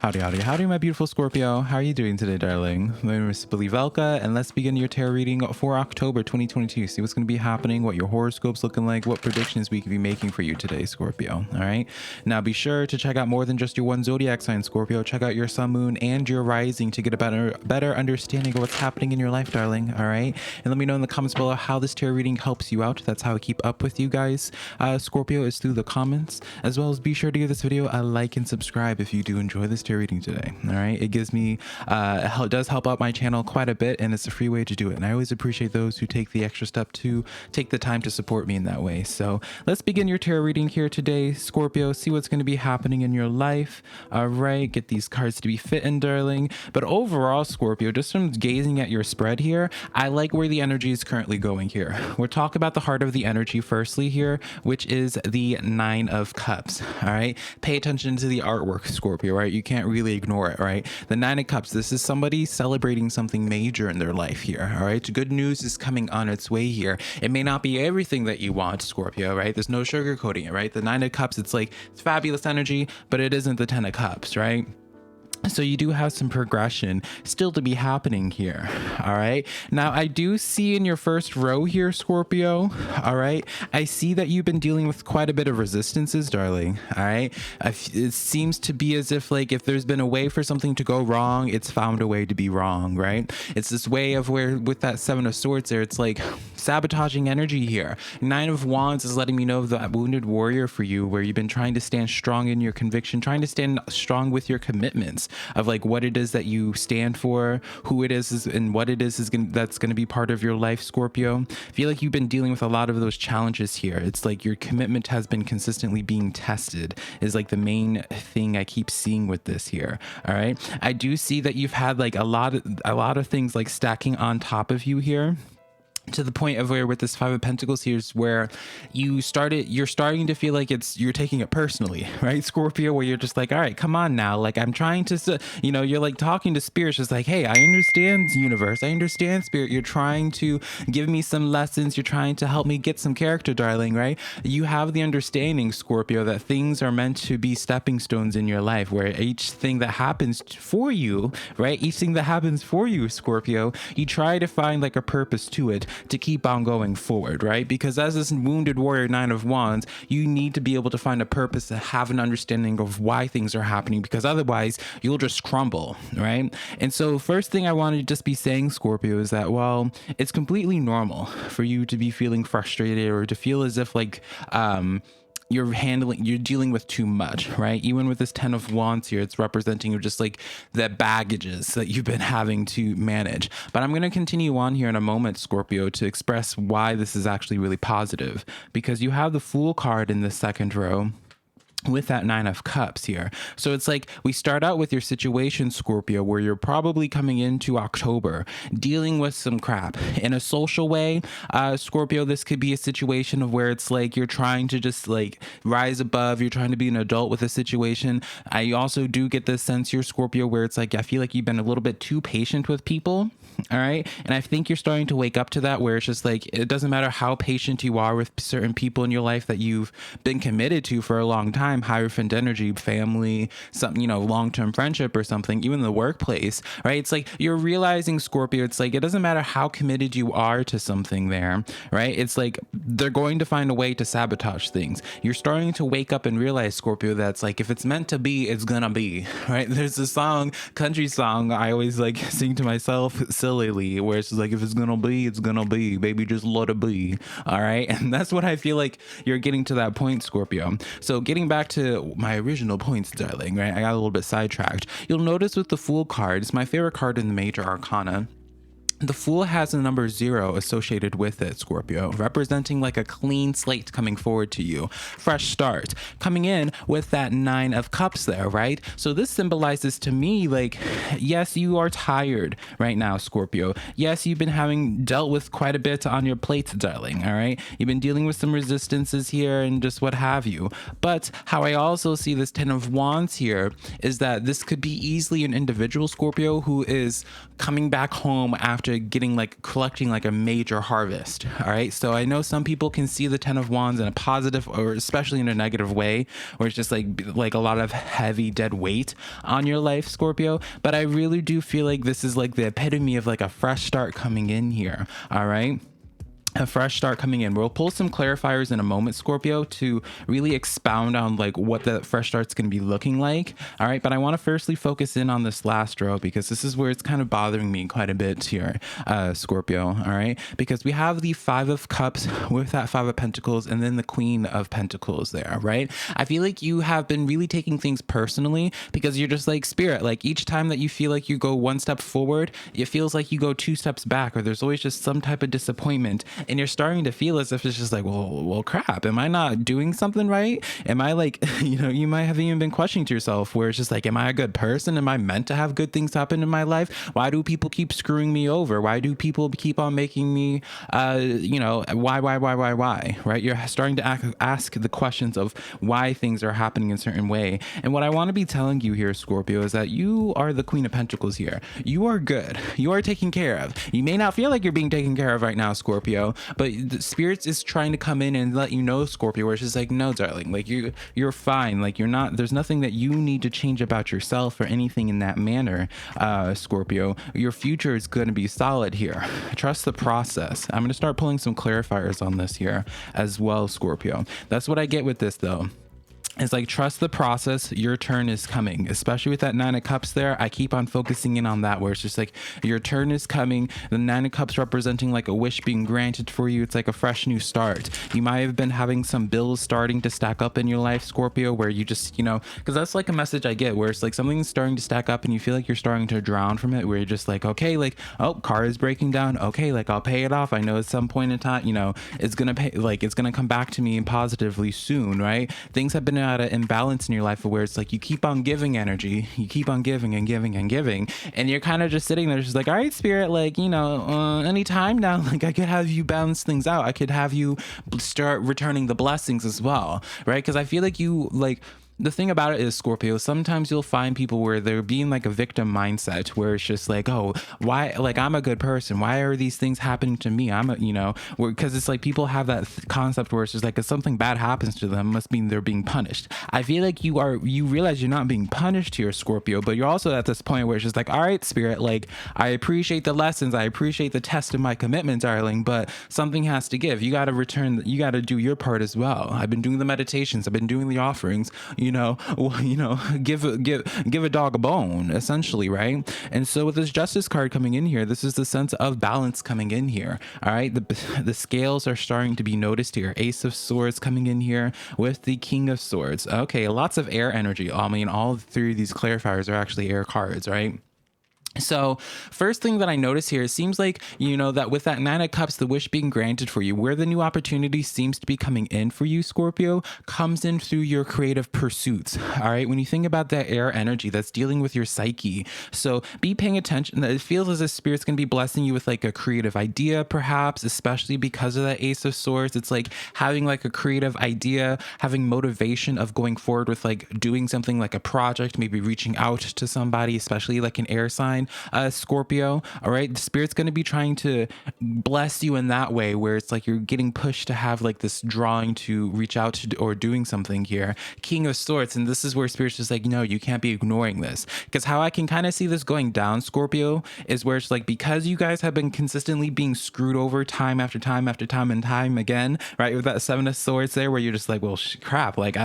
Howdy, my beautiful Scorpio. How are you doing today, darling? My name is SimplyVelca, and let's begin your tarot reading for October 2022. See what's going to be happening, what your horoscope's looking like, what predictions we could be making for you today, Scorpio. All right. Now, be sure to check out more than just your one zodiac sign, Scorpio. Check out your sun, moon, and your rising to get a better understanding of what's happening in your life, darling. All right. And let me know in the comments below how this tarot reading helps you out. That's how I keep up with you guys. Scorpio is through the comments, as well as be sure to give this video a like and subscribe if you do enjoy this tarot reading today. All right, it gives me it does help out my channel quite a bit, and it's a free way to do it, and I always appreciate those who take the extra step to take the time to support me in that way. So let's begin your tarot reading here today, Scorpio. See what's going to be happening in your life. All right, get these cards to be fitting, darling. But overall, Scorpio, just from gazing at your spread here, I like where the energy is currently going here. We're talking about the heart of the energy firstly here, which is the Nine of Cups. All right, pay attention to the artwork, Scorpio. Right, you can't really ignore it. Right, the Nine of Cups, this is somebody celebrating something major in their life here. All right, good news is coming on its way here. It may not be everything that you want, Scorpio. Right, there's no sugarcoating it. Right, the Nine of Cups, it's like it's fabulous energy, but it isn't the Ten of Cups. Right, so you do have some progression still to be happening here. All right, now I do see in your first row here, Scorpio, all right, I see that you've been dealing with quite a bit of resistances, darling. All right, it seems to be as if like if there's been a way for something to go wrong, it's found a way to be wrong. Right, it's this way of where with that Seven of Swords there, it's like sabotaging energy here. Nine of Wands is letting me know of that wounded warrior for you, where you've been trying to stand strong in your conviction, trying to stand strong with your commitments of like what it is that you stand for, who it is and what it is that's going to be part of your life, Scorpio. I feel like you've been dealing with a lot of those challenges here. It's like your commitment has been consistently being tested is like the main thing I keep seeing with this here. All right, I do see that you've had like a lot of things like stacking on top of you here, to the point of where with this Five of Pentacles here is where you're starting to feel like you're taking it personally, right, Scorpio, where you're just like, all right, come on now, like I'm trying to, you're like talking to spirits, just like, hey, I understand universe, I understand spirit, you're trying to give me some lessons, you're trying to help me get some character, darling. Right, you have the understanding, Scorpio, that things are meant to be stepping stones in your life, where each thing that happens for you, right, each thing that happens for you, Scorpio, you try to find like a purpose to it, to keep on going forward, right? Because as this wounded warrior, Nine of Wands, you need to be able to find a purpose, to have an understanding of why things are happening, because otherwise you'll just crumble, right? And so first thing I want to just be saying, Scorpio, is that, well, it's completely normal for you to be feeling frustrated or to feel as if like you're dealing with too much, right? Even with this Ten of Wands here, it's representing just like the baggages that you've been having to manage. But I'm going to continue on here in a moment, Scorpio, to express why this is actually really positive, because you have the Fool card in the second row with that Nine of Cups here. So it's like we start out with your situation, Scorpio, where you're probably coming into October dealing with some crap in a social way. Scorpio, this could be a situation of where it's like you're trying to just like rise above, you're trying to be an adult with a situation. I also do get this sense here, Scorpio, where it's like I feel like you've been a little bit too patient with people. All right, and I think you're starting to wake up to that, where it's just like it doesn't matter how patient you are with certain people in your life that you've been committed to for a long time, Hierophant energy, family, something, long-term friendship or something, even the workplace, right? It's like you're realizing, Scorpio, it's like it doesn't matter how committed you are to something there, right? It's like they're going to find a way to sabotage things. You're starting to wake up and realize, Scorpio, that's like if it's meant to be, it's gonna be, right? There's a song, country song, I always like sing to myself sillily, where it's like if it's gonna be, it's gonna be, baby, just let it be. All right, and that's what I feel like you're getting to that point, Scorpio. So getting back to my original points, darling, right, I got a little bit sidetracked. You'll notice with the Fool card, it's my favorite card in the major arcana. The Fool has a number 0 associated with it, Scorpio, representing like a clean slate coming forward to you, fresh start, coming in with that Nine of Cups there, right? So this symbolizes to me like, yes, you are tired right now, Scorpio. Yes, you've been having dealt with quite a bit on your plate, darling, all right? You've been dealing with some resistances here and just what have you. But how I also see this Ten of Wands here is that this could be easily an individual, Scorpio, who is coming back home after to collecting like a major harvest. All right, so I know some people can see the 10 of Wands in a positive or especially in a negative way, where it's just like a lot of heavy dead weight on your life, Scorpio, but I really do feel like this is like the epitome of like a fresh start coming in here. All right, a fresh start coming in. We'll pull some clarifiers in a moment, Scorpio, to really expound on like what the fresh start's going to be looking like. All right, but I want to firstly focus in on this last row, because this is where it's kind of bothering me quite a bit here, Scorpio. All right, because we have the 5 of Cups with that 5 of Pentacles and then the Queen of Pentacles there, right? I feel like you have been really taking things personally, because you're just like, Spirit, like each time that you feel like you go 1 step forward, it feels like you go 2 steps back, or there's always just some type of disappointment. And you're starting to feel as if it's just like, well, crap, am I not doing something right? Am I like, you might have even been questioning to yourself, where it's just like, am I a good person? Am I meant to have good things happen in my life? Why do people keep screwing me over? Why do people keep on making me, why, right? You're starting to ask the questions of why things are happening in a certain way. And what I want to be telling you here, Scorpio, is that you are the Queen of Pentacles here. You are good. You are taken care of. You may not feel like you're being taken care of right now, Scorpio, but the spirits is trying to come in and let you know, Scorpio, where it's just like, no, darling, like you're fine. Like there's nothing that you need to change about yourself or anything in that manner, Scorpio. Your future is going to be solid here. Trust the process. I'm going to start pulling some clarifiers on this here as well, Scorpio. That's what I get with this though. It's like, trust the process. Your turn is coming, especially with that 9 of Cups there. I keep on focusing in on that, where it's just like, your turn is coming. The 9 of Cups representing like a wish being granted for you. It's like a fresh new start. You might have been having some bills starting to stack up in your life, Scorpio, where you just, because that's like a message I get, where it's like something's starting to stack up and you feel like you're starting to drown from it, where you're just like, okay, like, oh, car is breaking down. Okay, like I'll pay it off. I know at some point in time, it's going to pay, like it's going to come back to me positively soon, right? Things have been at an imbalance in your life, where it's like you keep on giving energy, you keep on giving and giving and giving, and you're kind of just sitting there just like, all right, Spirit, like any time now, like I could have you balance things out. I could have you start returning the blessings as well, right? Because I feel like you like, the thing about it is, Scorpio, sometimes you'll find people where they're being like a victim mindset, where it's just like, oh, why, like I'm a good person, why are these things happening to me? I'm a, because it's like people have that concept where it's just like, if something bad happens to them, must mean they're being punished. I feel like you realize you're not being punished here, Scorpio, but you're also at this point where it's just like, all right, Spirit, like I appreciate the lessons, I appreciate the test of my commitment, darling, but something has to give. You got to return, you got to do your part as well. I've been doing the meditations, I've been doing the offerings, give a dog a bone, essentially, right? And so with this Justice card coming in here, this is the sense of balance coming in here. All right, the scales are starting to be noticed here. Ace of Swords coming in here with the King of Swords. Okay, lots of air energy. I mean, all 3 of these clarifiers are actually air cards, right? So first thing that I notice here, it seems like, that with that 9 of Cups, the wish being granted for you, where the new opportunity seems to be coming in for you, Scorpio, comes in through your creative pursuits. All right. When you think about that air energy that's dealing with your psyche. So be paying attention. It feels as if Spirit's going to be blessing you with like a creative idea, perhaps, especially because of that Ace of Swords. It's like having like a creative idea, having motivation of going forward with like doing something like a project, maybe reaching out to somebody, especially like an air sign. Scorpio, all right, the Spirit's going to be trying to bless you in that way, where it's like you're getting pushed to have like this drawing to reach out to or doing something here. King of Swords, and this is where Spirit's just like, no, you can't be ignoring this, because how I can kind of see this going down, Scorpio, is where it's like, because you guys have been consistently being screwed over time after time after time and time again, right, with that 7 of Swords there, where you're just like, well, crap, like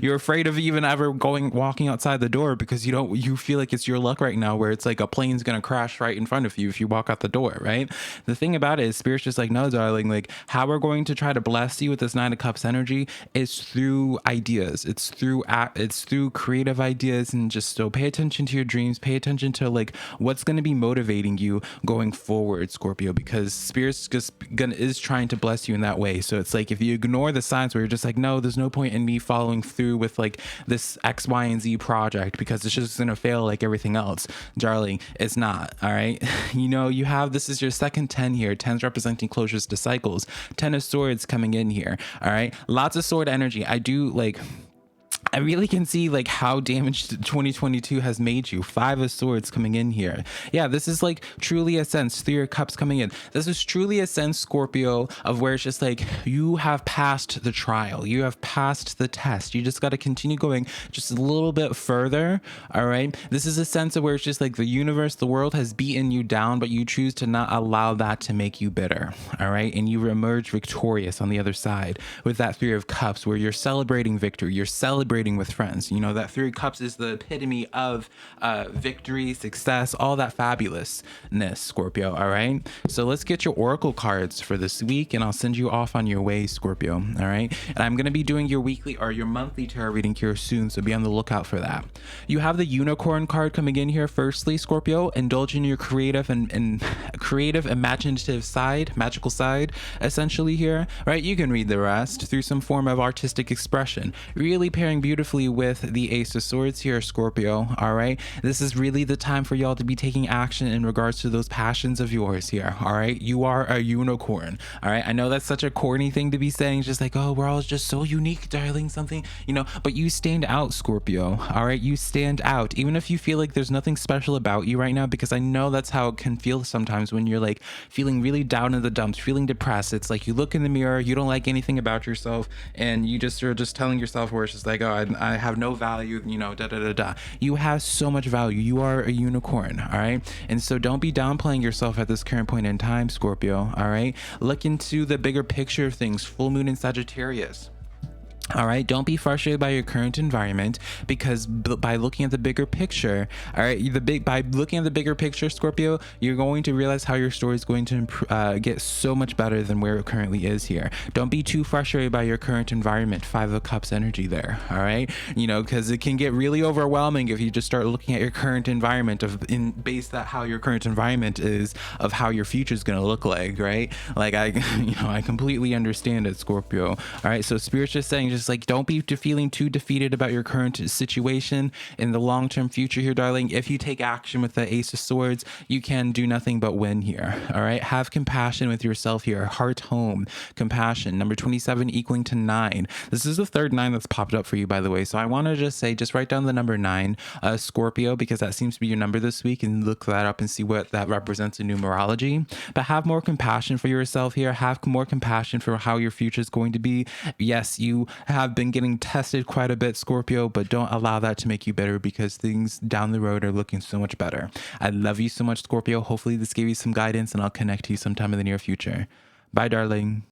you're afraid of even ever walking outside the door, because you feel like it's your luck right now, where it's like a plane's gonna crash right in front of you if you walk out the door, right? The thing about it is, Spirit's just like, no, darling, like how we're going to try to bless you with this 9 of Cups energy is through ideas. It's through creative ideas, and just so pay attention to your dreams, pay attention to like what's going to be motivating you going forward, Scorpio, because Spirit's just is trying to bless you in that way. So it's like, if you ignore the signs where you're just like, no, there's no point in me following through with like this X, Y, and Z project, because it's just gonna fail like everything else, darling, it's not. All right. You have, this is your second 10 here. 10's representing closures to cycles. 10 of Swords coming in here. All right. Lots of sword energy. I really can see like how damaged 2022 has made you. Five of Swords coming in here. Yeah, this is like truly a sense. Three of Cups coming in. This is truly a sense, Scorpio, of where it's just like you have passed the trial. You have passed the test. You just got to continue going just a little bit further. All right. This is a sense of where it's just like the universe, the world has beaten you down, but you choose to not allow that to make you bitter. All right. And you emerge victorious on the other side with that Three of Cups, where you're celebrating victory. You're celebrating with friends. You know, that Three of Cups is the epitome of victory, success, all that fabulousness, Scorpio. All right. So let's get your oracle cards for this week, and I'll send you off on your way, Scorpio. All right. And I'm going to be doing your weekly or your monthly tarot reading here soon, so be on the lookout for that. You have the unicorn card coming in here. Firstly, Scorpio, indulge in your creative and creative, imaginative side, magical side, essentially here. Right. You can read the rest through some form of artistic expression. Really pairing beautifully with the Ace of Swords here, Scorpio. All right. This is really the time for y'all to be taking action in regards to those passions of yours here. All right. You are a unicorn. All right. I know that's such a corny thing to be saying, just like, oh, we're all just so unique, darling, something, you know, but you stand out, Scorpio. All right. You stand out, even if you feel like there's nothing special about you right now, because I know that's how it can feel sometimes when you're like feeling really down in the dumps, feeling depressed. It's like you look in the mirror, you don't like anything about yourself, and you're just telling yourself where it's just like, oh, I have no value, you know, da da da da. You have so much value. You are a unicorn. All right. And so don't be downplaying yourself at this current point in time, Scorpio. All right. Look into the bigger picture of things. Full moon in Sagittarius. All right. Don't be frustrated by your current environment, because by looking at the bigger picture, all right, by looking at the bigger picture, Scorpio, you're going to realize how your story is going to get so much better than where it currently is here. Don't be too frustrated by your current environment. Five of Cups energy there. All right. You know, because it can get really overwhelming if you just start looking at your current environment base that how your current environment is of how your future is going to look like. Right. Like I completely understand it, Scorpio. All right. So Spirit's just saying, just like, don't be feeling too defeated about your current situation in the long-term future here, darling. If you take action with the Ace of Swords, you can do nothing but win here. All right. Have compassion with yourself here. Heart home, compassion. Number 27 equaling to 9. This is the third 9 that's popped up for you, by the way. So I want to just say, just write down the number 9, Scorpio, because that seems to be your number this week, and look that up and see what that represents in numerology. But have more compassion for yourself here. Have more compassion for how your future is going to be. Yes, you have been getting tested quite a bit, Scorpio, but don't allow that to make you bitter, because things down the road are looking so much better. I love you so much, Scorpio. Hopefully this gave you some guidance, and I'll connect to you sometime in the near future. Bye, darling.